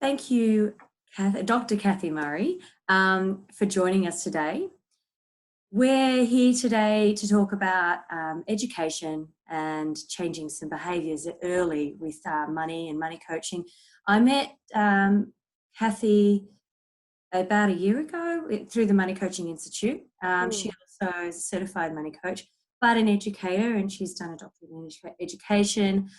Thank you, Dr. Kathy Murray, for joining us today. We're here today to talk about education and changing some behaviours early with money and money coaching. I met Kathy about a year ago through the Money Coaching Institute. She also is a certified money coach, but an educator, and she's done a doctorate in education.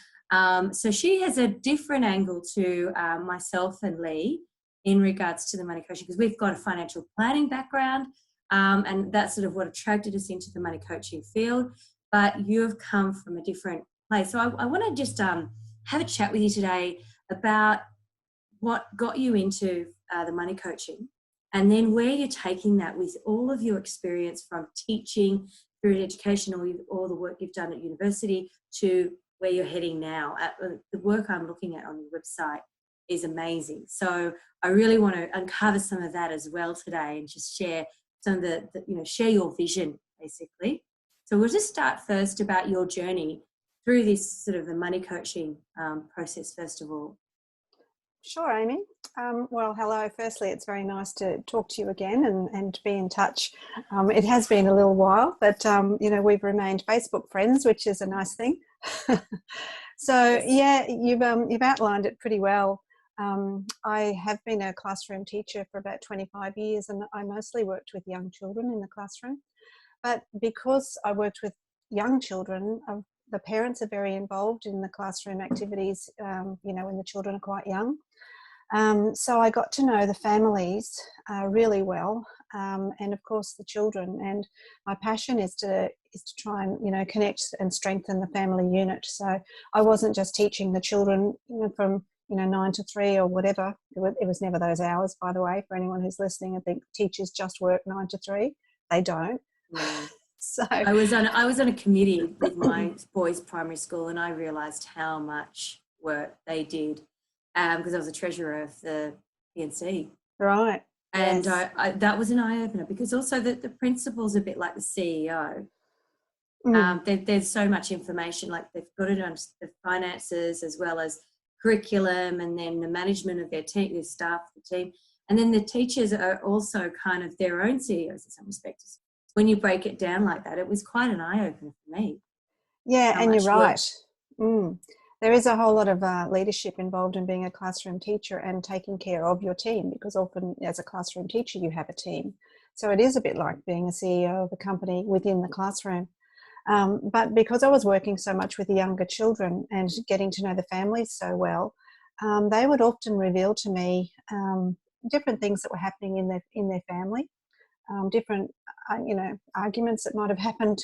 So she has a different angle to myself and Lee in regards to the money coaching, because we've got a financial planning background, and that's sort of what attracted us into the money coaching field. But you've come from a different place. So I want to just have a chat with you today about what got you into the money coaching, and then where you're taking that with all of your experience from teaching through education, all the work you've done at university, to where you're heading now. The work I'm looking at on your website is amazing. So I really want to uncover some of that as well today, and just share some of share your vision, basically. So we'll just start first about your journey through this sort of the money coaching process, first of all. Sure, Amy. Well, hello. Firstly, it's very nice to talk to you again and to be in touch. It has been a little while, but, we've remained Facebook friends, which is a nice thing. So, yeah, you've outlined it pretty well. I have been a classroom teacher for about 25 years, and I mostly worked with young children in the classroom. But because I worked with young children, the parents are very involved in the classroom activities, when the children are quite young. So I got to know the families really well, and of course the children. And my passion is to try and connect and strengthen the family unit. So I wasn't just teaching the children from 9 to 3 or whatever. It was never those hours, by the way, for anyone who's listening and think teachers just work 9 to 3. They don't. Yeah. So I was on a committee with my boys' primary school, and I realised how much work they did because I was the treasurer of the PNC. Right. And yes. I that was an eye-opener, because also the principal's a bit like the CEO. There's so much information, like they've got to know the finances as well as curriculum, and then the management of their team, their staff, the team. And then the teachers are also kind of their own CEOs in some respects. When you break it down like that, it was quite an eye-opener for me. Yeah, and you're right. There is a whole lot of leadership involved in being a classroom teacher and taking care of your team, because often as a classroom teacher you have a team. So it is a bit like being a CEO of a company within the classroom. But because I was working so much with the younger children and getting to know the families so well, they would often reveal to me different things that were happening in their family. Different, arguments that might have happened,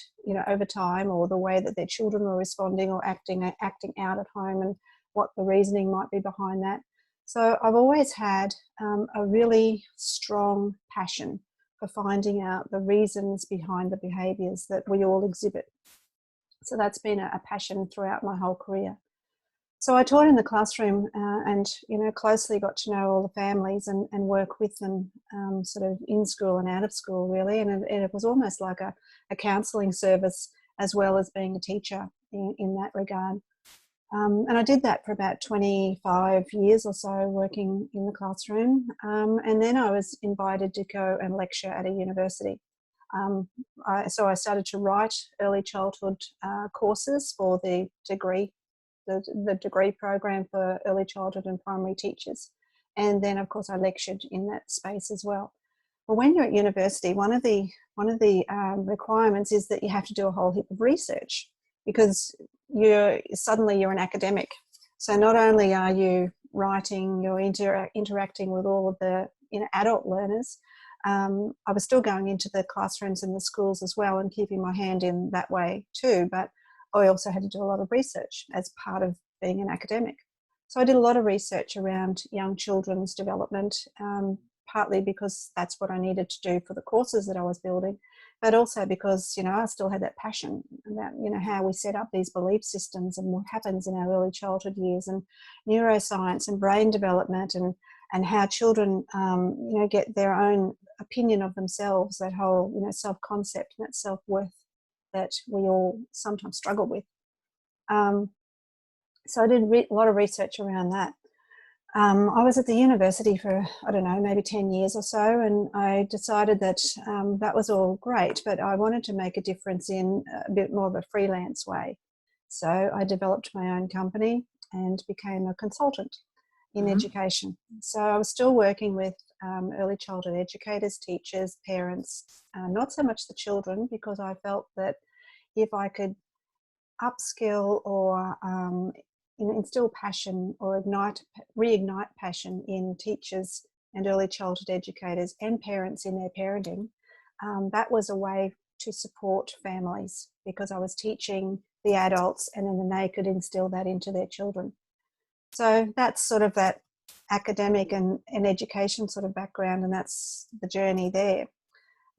over time, or the way that their children were responding or acting out at home, and what the reasoning might be behind that. So I've always had a really strong passion for finding out the reasons behind the behaviours that we all exhibit. So that's been a passion throughout my whole career. So I taught in the classroom and closely got to know all the families and work with them sort of in school and out of school, really. And it was almost like a counselling service as well as being a teacher in that regard. And I did that for about 25 years or so, working in the classroom. And then I was invited to go and lecture at a university. So I started to write early childhood courses for the degree program for early childhood and primary teachers. And then, of course, I lectured in that space as well. Well, when you're at university, one of the requirements is that you have to do a whole heap of research, because you're an academic. So not only are you writing, you're interacting with all of the adult learners. I was still going into the classrooms and the schools as well and keeping my hand in that way too, but I also had to do a lot of research as part of being an academic. So I did a lot of research around young children's development, partly because that's what I needed to do for the courses that I was building, but also because, I still had that passion about, how we set up these belief systems and what happens in our early childhood years, and neuroscience and brain development, and how children, get their own opinion of themselves, that whole, self-concept and that self-worth that we all sometimes struggle with. So I did a lot of research around that. I was at the university for, I don't know, maybe 10 years or so, and I decided that that was all great, but I wanted to make a difference in a bit more of a freelance way. So I developed my own company and became a consultant in education. So I was still working with early childhood educators, teachers, parents, not so much the children, because I felt that if I could upskill or instill passion or reignite passion in teachers and early childhood educators and parents in their parenting, that was a way to support families, because I was teaching the adults and then they could instill that into their children. So that's sort of that academic and education sort of background, and that's the journey there.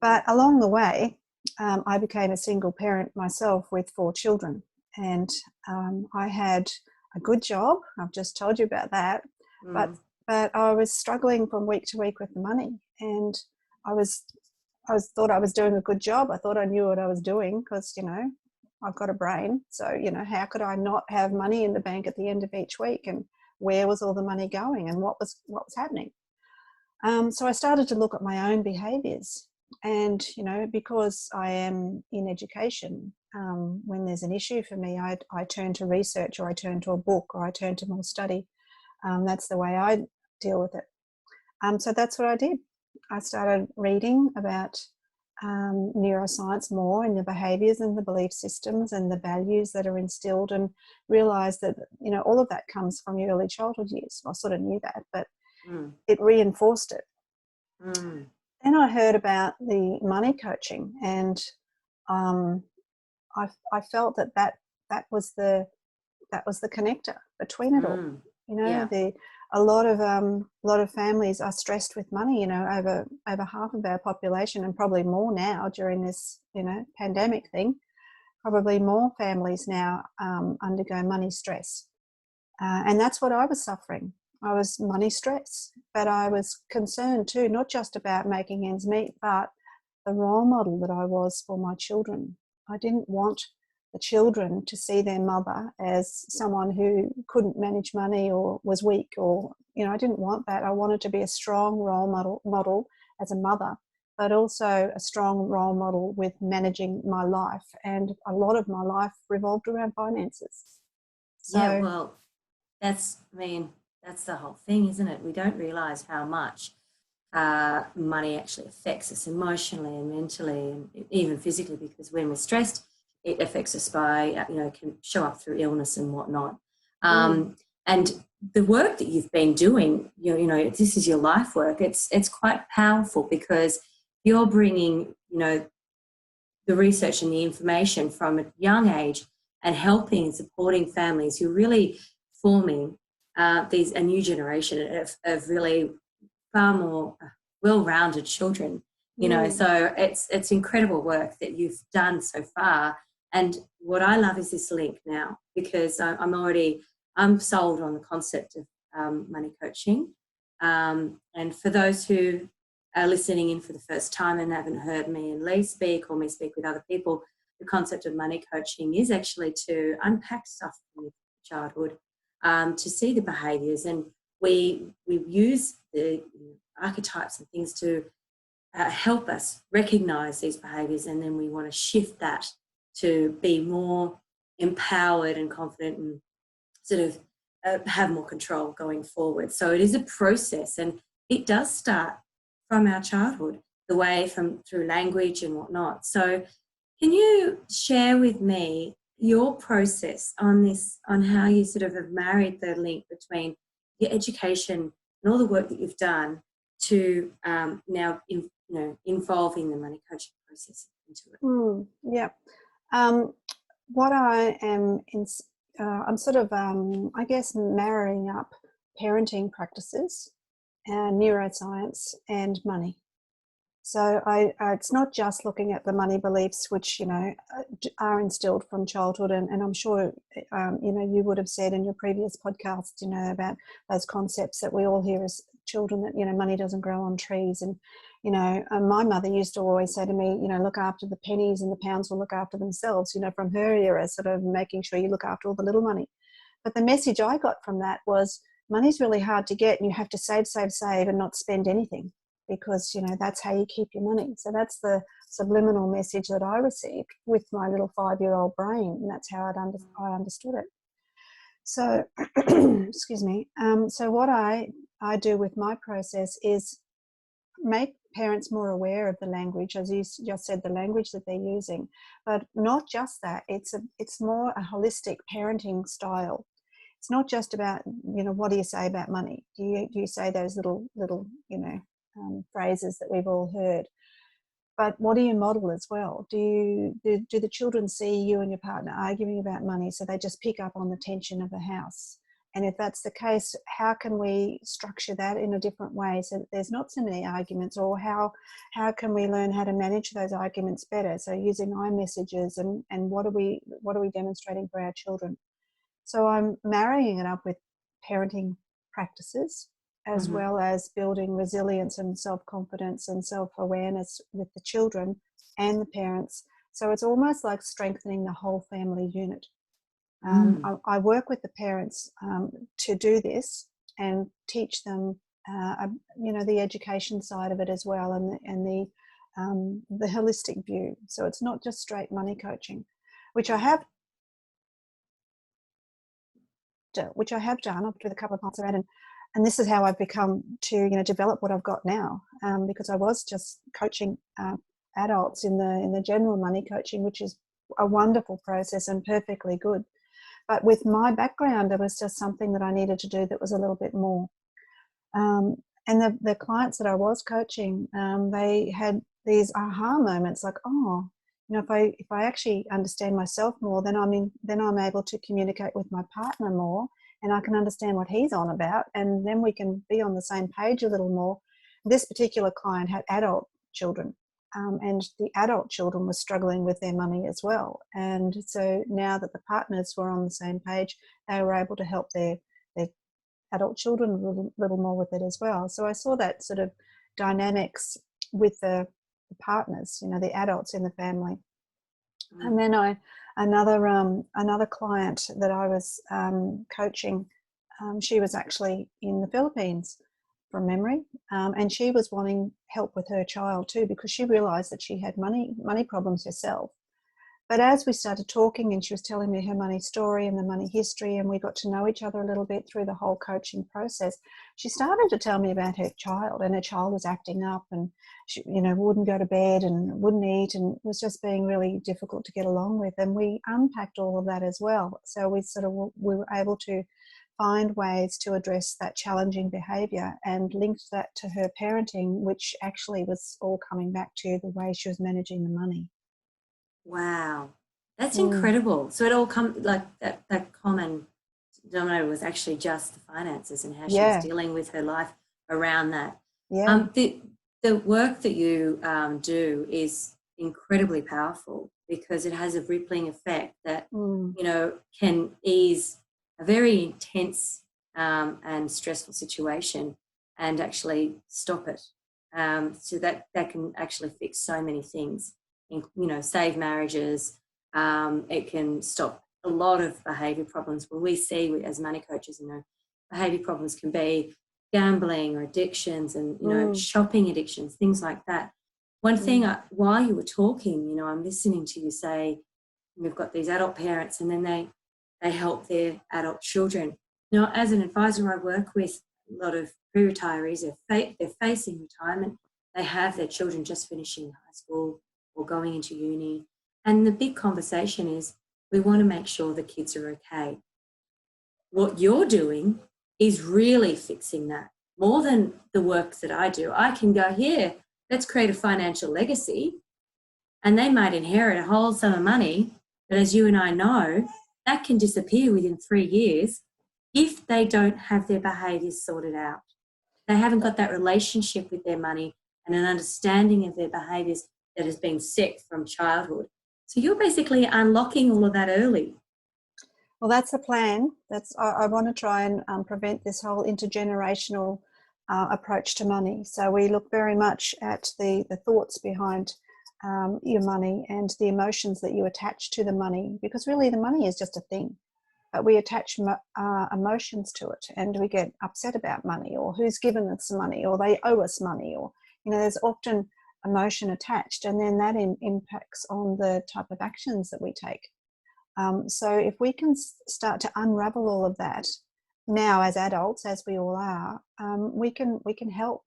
But along the way, I became a single parent myself with 4 children, and I had a good job. I've just told you about that, but I was struggling from week to week with the money, and I thought I was doing a good job. I thought I knew what I was doing because, I've got a brain. So, how could I not have money in the bank at the end of each week? And where was all the money going, and what was happening? So I started to look at my own behaviours. And, because I am in education, when there's an issue for me, I turn to research, or I turn to a book, or I turn to more study. That's the way I deal with it. So that's what I did. I started reading about neuroscience more, and the behaviours and the belief systems and the values that are instilled, and realised that, all of that comes from your early childhood years. I sort of knew that, but it reinforced it. Then I heard about the money coaching, and I felt that was the connector between it all. A lot of families are stressed with money. Over half of our population, and probably more now during this pandemic thing. Probably more families now undergo money stress, and that's what I was suffering. I was money stress, but I was concerned too, not just about making ends meet, but the role model that I was for my children. I didn't want the children to see their mother as someone who couldn't manage money or was weak, or, I didn't want that. I wanted to be a strong role model as a mother, but also a strong role model with managing my life. And a lot of my life revolved around finances. So, that's the whole thing, isn't it? We don't realise how much money actually affects us emotionally and mentally, and even physically, because when we're stressed, it affects us by, can show up through illness and whatnot. And the work that you've been doing, this is your life work. It's quite powerful, because you're bringing, the research and the information from a young age, and helping and supporting families. You're really forming a new generation of really far more well-rounded children, so it's incredible work that you've done so far. And what I love is this link now, because I'm sold on the concept of money coaching. And for those who are listening in for the first time and haven't heard me and Lee speak, or me speak with other people, the concept of money coaching is actually to unpack stuff from your childhood, to see the behaviours, and we use the archetypes and things to help us recognise these behaviours, and then we want to shift that to be more empowered and confident, and sort of have more control going forward. So it is a process, and it does start from our childhood, the way through language and whatnot. So can you share with me your process on this, on how you sort of have married the link between your education and all the work that you've done to now involving the money coaching process into it? Yeah. What I am I'm sort of I guess marrying up parenting practices and neuroscience and money. So it's not just looking at the money beliefs, which, are instilled from childhood. And I'm sure, you would have said in your previous podcast, about those concepts that we all hear as children, that, money doesn't grow on trees. And, my mother used to always say to me, look after the pennies and the pounds will look after themselves, from her era, sort of making sure you look after all the little money. But the message I got from that was, money's really hard to get, and you have to save, save, save and not spend anything, because, that's how you keep your money. So that's the subliminal message that I received with my little 5-year-old brain, and that's how I understood it. So, excuse me. So what I do with my process is make parents more aware of the language, as you just said, the language that they're using. But not just that, it's more a holistic parenting style. It's not just about, what do you say about money? Do you say those little phrases that we've all heard? But what do you model as well? Do the children see you and your partner arguing about money, so they just pick up on the tension of the house? And if that's the case, how can we structure that in a different way so that there's not so many arguments? Or how can we learn how to manage those arguments better? So using iMessages and what are we demonstrating for our children? So I'm marrying it up with parenting practices, as well as building resilience and self-confidence and self-awareness with the children and the parents. So it's almost like strengthening the whole family unit. I work with the parents to do this and teach them, the education side of it as well, and the holistic view. So it's not just straight money coaching, which I have done. I've done a couple of months around, and this is how I've become to develop what I've got now, because I was just coaching adults in the general money coaching, which is a wonderful process and perfectly good. But with my background, there was just something that I needed to do that was a little bit more. And the clients that I was coaching, they had these aha moments, like, oh, if I actually understand myself more, then I'm able to communicate with my partner more, and I can understand what he's on about, and then we can be on the same page a little more. This particular client had adult children, and the adult children were struggling with their money as well. And so now that the partners were on the same page, they were able to help their adult children a little more with it as well. So I saw that sort of dynamics with the partners, the adults in the family. And then another client that I was coaching, she was actually in the Philippines from memory, and she was wanting help with her child too, because she realised that she had money problems herself. But as we started talking, and she was telling me her money story and the money history, and we got to know each other a little bit through the whole coaching process, she started to tell me about her child, and her child was acting up, and she, wouldn't go to bed and wouldn't eat, and was just being really difficult to get along with. And we unpacked all of that as well. So we were able to find ways to address that challenging behaviour and linked that to her parenting, which actually was all coming back to the way she was managing the money. Wow, that's incredible. So it all comes like that common denominator was actually just the finances and how she was dealing with her life around that. Yeah. The work that you do is incredibly powerful, because it has a rippling effect that can ease a very intense and stressful situation and actually stop it. So that can actually fix so many things. Save marriages. It can stop a lot of behaviour problems. When we see as money coaches, behaviour problems can be gambling or addictions, and shopping addictions, things like that. One thing, while you were talking, I'm listening to you say we've got these adult parents, and then they help their adult children. As an advisor, I work with a lot of pre-retirees. They're facing retirement. They have their children just finishing high school or going into uni. And the big conversation is we want to make sure the kids are okay. What you're doing is really fixing that more than the work that I do. I can go, here, let's create a financial legacy, and they might inherit a whole sum of money, but as you and I know, that can disappear within 3 years if they don't have their behaviours sorted out. They haven't got that relationship with their money and an understanding of their behaviours that has been set from childhood. So you're basically unlocking all of that early. Well, that's the plan. I want to try and prevent this whole intergenerational approach to money. So we look very much at the thoughts behind your money and the emotions that you attach to the money, because really the money is just a thing. but we attach emotions to it, and we get upset about money, or who's given us money, or they owe us money, or there's often emotion attached, and then that impacts on the type of actions that we take. So if we can start to unravel all of that now as adults, as we all are, we can help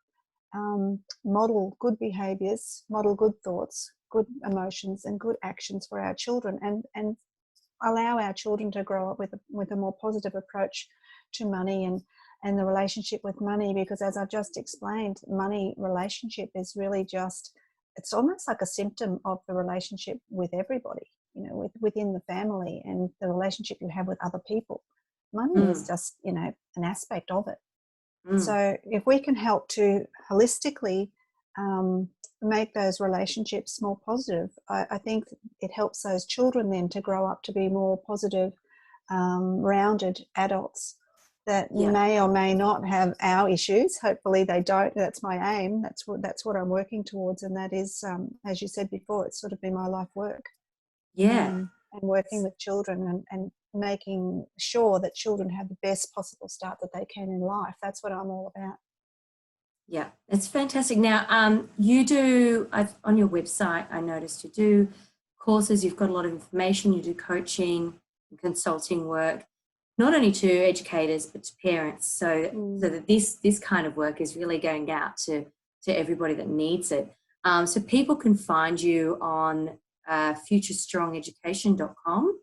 model good behaviours, model good thoughts, good emotions, and good actions for our children, and allow our children to grow up with a more positive approach to money and the relationship with money. Because as I've just explained, money relationship is really it's almost like a symptom of the relationship with everybody, within the family, and the relationship you have with other people. Money is just, an aspect of it. So if we can help to holistically make those relationships more positive, I think it helps those children then to grow up to be more positive, rounded adults that may or may not have our issues. Hopefully they don't. That's my aim. That's what I'm working towards, and that is, as you said before, it's sort of been my life work. And working with children and making sure that children have the best possible start that they can in life. That's what I'm all about. Yeah, it's fantastic. Now, you do, on your website, I noticed you do courses, you've got a lot of information, you do coaching and consulting work, not only to educators, but to parents, so that this kind of work is really going out to everybody that needs it. So people can find you on futurestrongeducation.com.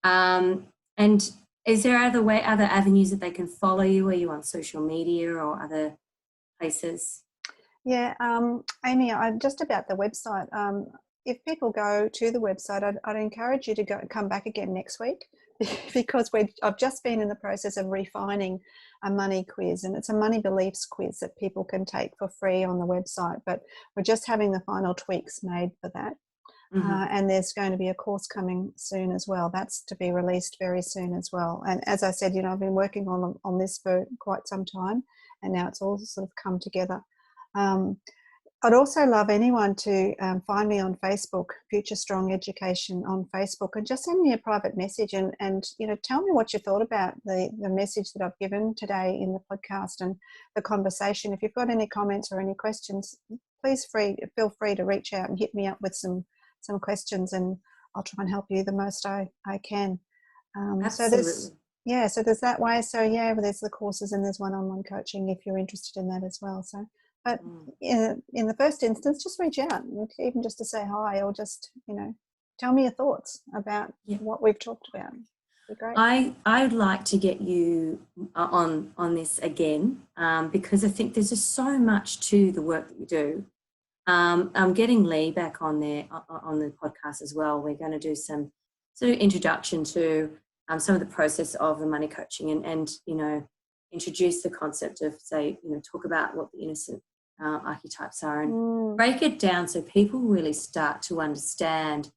And is there other avenues that they can follow you? Are you on social media or other places? Yeah, Amy, I'm just about the website. If people go to the website, I'd encourage you to come back again next week, because I've just been in the process of refining a money quiz, and it's a money beliefs quiz that people can take for free on the website, but we're just having the final tweaks made for that. And there's going to be a course coming soon as well. That's to be released very soon as well. And as I said, I've been working on this for quite some time, and now it's all sort of come together. I'd also love anyone to find me on Facebook, Future Strong Education on Facebook, and just send me a private message and tell me what you thought about the message that I've given today in the podcast and the conversation. If you've got any comments or any questions, please feel free to reach out and hit me up with some questions, and I'll try and help you the most I can. Absolutely. So there's that way. So there's the courses, and there's one-on-one coaching if you're interested in that as well. So, but in the first instance, just reach out, even just to say hi, or just tell me your thoughts about what we've talked about. It'd be great. I'd like to get you on this again, because I think there's just so much to the work that you do. I'm getting Lee back on there on the podcast as well. We're going to do some sort of introduction to some of the process of the money coaching, and introduce the concept of, say, talk about what the innocent archetypes are, and break it down so people really start to understand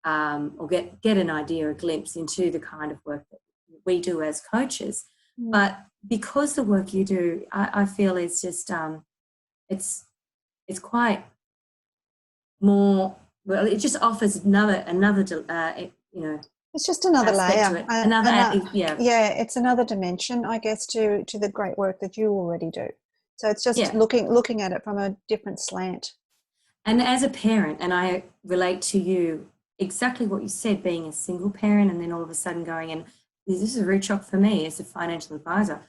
or get an idea, a glimpse into the kind of work that we do as coaches. But because the work you do, I feel is just it's quite more, well, it just offers another it's just another layer, it's another dimension, I guess, to the great work that you already do. So it's just looking at it from a different slant. And as a parent, and I relate to you exactly what you said, being a single parent, and then all of a sudden going, and this is a rude shock for me as a financial advisor,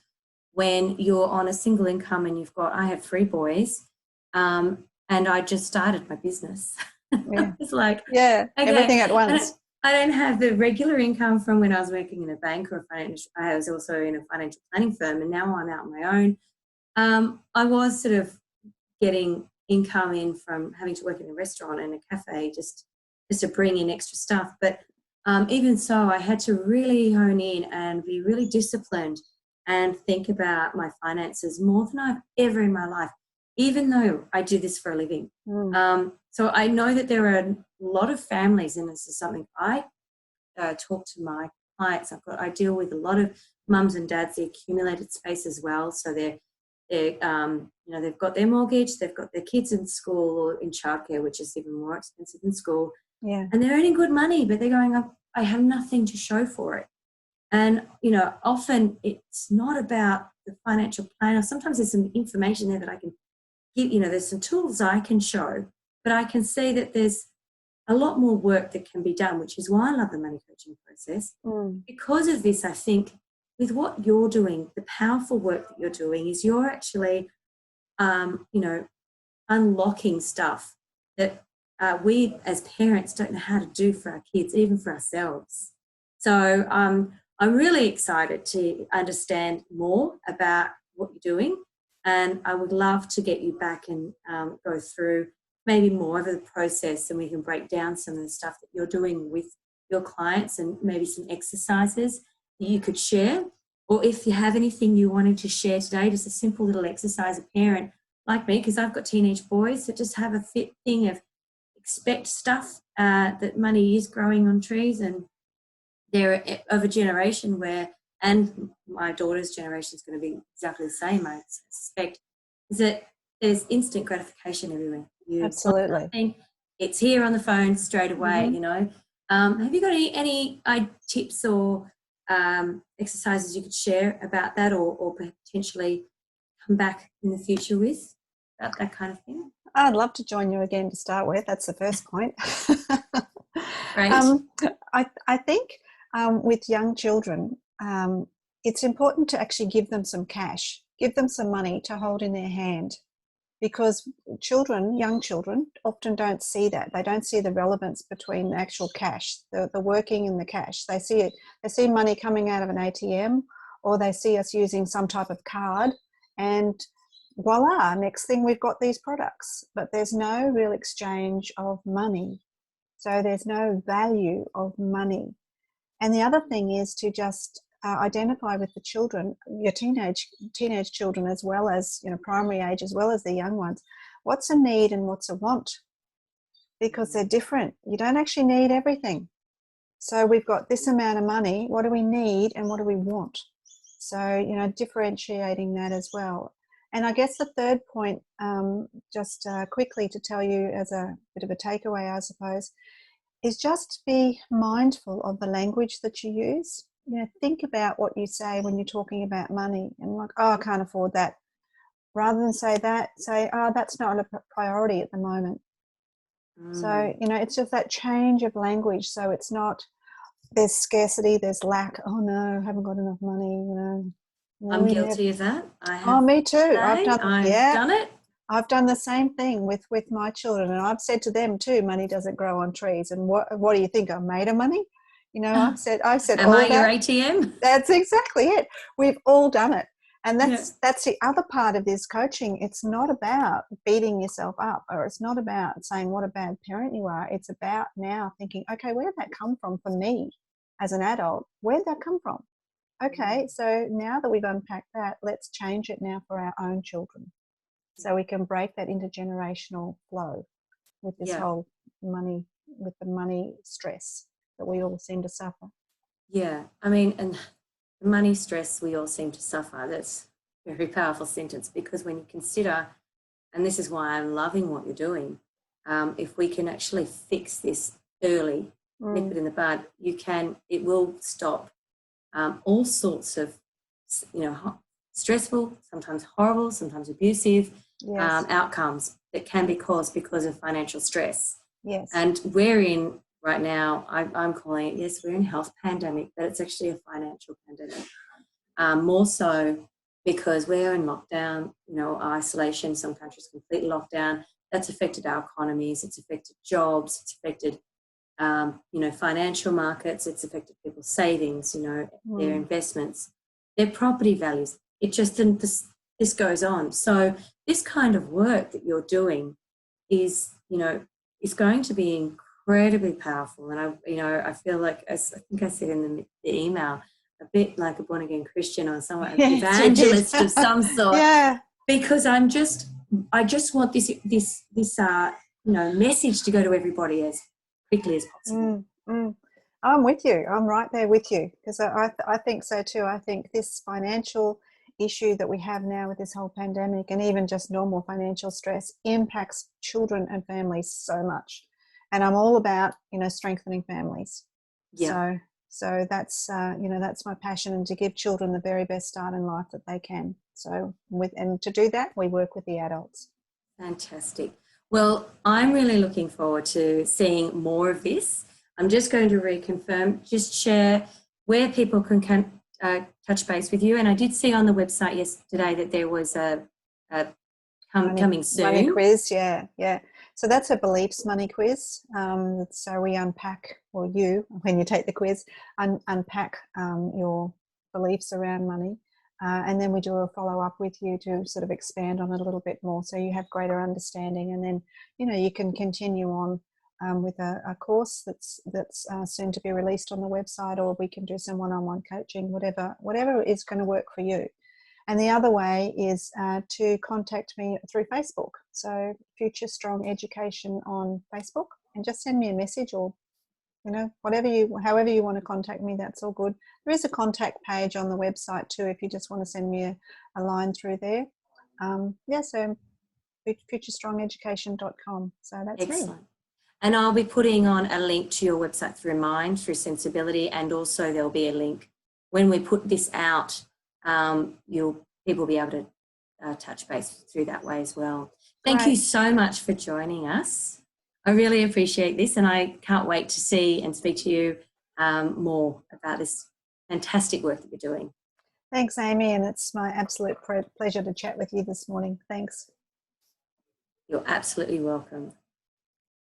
when you're on a single income and I have 3 boys, and I just started my business. It's like, everything at once. I don't have the regular income from when I was working in a bank or I was also in a financial planning firm, and now I'm out on my own. I was sort of getting income in from having to work in a restaurant and a cafe just to bring in extra stuff. But even so, I had to really hone in and be really disciplined and think about my finances more than I've ever in my life, even though I do this for a living. So I know that there are a lot of families, and this is something I talk to my clients. I deal with a lot of mums and dads, the accumulated space as well. So they've got their mortgage, they've got their kids in school or in childcare, which is even more expensive than school. Yeah. And they're earning good money, but they're going, I have nothing to show for it. And, often it's not about the financial plan, or sometimes there's some information there that I can give, there's some tools I can show, but I can see that there's a lot more work that can be done, which is why I love the money coaching process. Because of this, I think with what you're doing, the powerful work that you're doing is you're actually, unlocking stuff that we as parents don't know how to do for our kids, even for ourselves. So I'm really excited to understand more about what you're doing, and I would love to get you back and go through maybe more of the process, and we can break down some of the stuff that you're doing with your clients and maybe some exercises that you could share. Or if you have anything you wanted to share today, just a simple little exercise, a parent like me, because I've got teenage boys that just have a fit thing of expect stuff, that money is growing on trees, and they're of a generation where, and my daughter's generation is going to be exactly the same, I suspect, is that there's instant gratification everywhere. Absolutely. It's here on the phone straight away, Have you got any tips or exercises you could share about that, or potentially come back in the future with about that kind of thing? I'd love to join you again to start with. That's the first point. Right. I think with young children, it's important to actually give them some cash, give them some money to hold in their hand, because young children often don't see that. They don't see the relevance between the actual cash, the working in the cash. They see money coming out of an ATM, or they see us using some type of card, and voila, next thing we've got these products. But there's no real exchange of money. So there's no value of money. And the other thing is to just identify with the children, your teenage children, as well as primary age, as well as the young ones. What's a need and what's a want? Because they're different. You don't actually need everything. So we've got this amount of money. What do we need and what do we want? So differentiating that as well. And I guess the third point, just quickly to tell you as a bit of a takeaway, I suppose, is just be mindful of the language that you use. Think about what you say when you're talking about money, and like, oh, I can't afford that. Rather than say that, say, oh, that's not a priority at the moment. So, it's just that change of language. So it's not, there's scarcity, there's lack. Oh no, I haven't got enough money, I'm guilty of that. Me too. I've done it. I've done the same thing with my children, and I've said to them too, money doesn't grow on trees. And what do you think? I'm made of money? I've said Am all I that. Your ATM? That's exactly it. We've all done it. And that's the other part of this coaching. It's not about beating yourself up, or it's not about saying what a bad parent you are. It's about now thinking, okay, where did that come from for me as an adult? Where did that come from? Okay, so now that we've unpacked that, let's change it now for our own children, so we can break that intergenerational flow with this whole money, with the money stress that we all seem to suffer. Yeah, I mean, and the money stress we all seem to suffer, that's a very powerful sentence, because when you consider, and this is why I'm loving what you're doing, if we can actually fix this early, nip it in the bud, it will stop all sorts of, stressful, sometimes horrible, sometimes abusive outcomes that can be caused because of financial stress. Yes. And we're in, right now, I'm calling it, yes, we're in a health pandemic, but it's actually a financial pandemic. More so because we're in lockdown, isolation, some countries completely locked down. That's affected our economies, it's affected jobs, it's affected financial markets, it's affected people's savings, their investments, their property values. It just didn't, this goes on. So this kind of work that you're doing is going to be incredibly powerful. And I feel like, as I think I said in the email, a bit like a born again Christian or someone, an evangelist of some sort. Yeah. Because I just want this message to go to everybody as quickly as possible. I'm with you. I'm right there with you, because I think so too. I think this financial issue that we have now with this whole pandemic, and even just normal financial stress, impacts children and families so much. And I'm all about strengthening families. Yeah. So that's that's my passion, and to give children the very best start in life that they can. So and to do that, we work with the adults. Fantastic. Well, I'm really looking forward to seeing more of this. I'm just going to reconfirm, just share where people can touch base with you. And I did see on the website yesterday that there was a coming soon. Money quiz, yeah. So that's a beliefs money quiz. So we unpack, or you, when you take the quiz, unpack your beliefs around money. And then we do a follow-up with you to sort of expand on it a little bit more, so you have greater understanding. And then, you can continue on with a course that's soon to be released on the website, or we can do some one-on-one coaching, whatever is going to work for you. And the other way is to contact me through Facebook. So Future Strong Education on Facebook, and just send me a message, or however you want to contact me, that's all good. There is a contact page on the website too, if you just want to send me a line through there. So futurestrongeducation.com. So that's excellent. me. And I'll be putting on a link to your website through mine, through Centsability, and also there'll be a link when we put this out. People will be able to touch base through that way as well. Thank you so much for joining us. I really appreciate this, and I can't wait to see and speak to you more about this fantastic work that you're doing. Thanks, Amy, and it's my absolute pleasure to chat with you this morning. Thanks. You're absolutely welcome.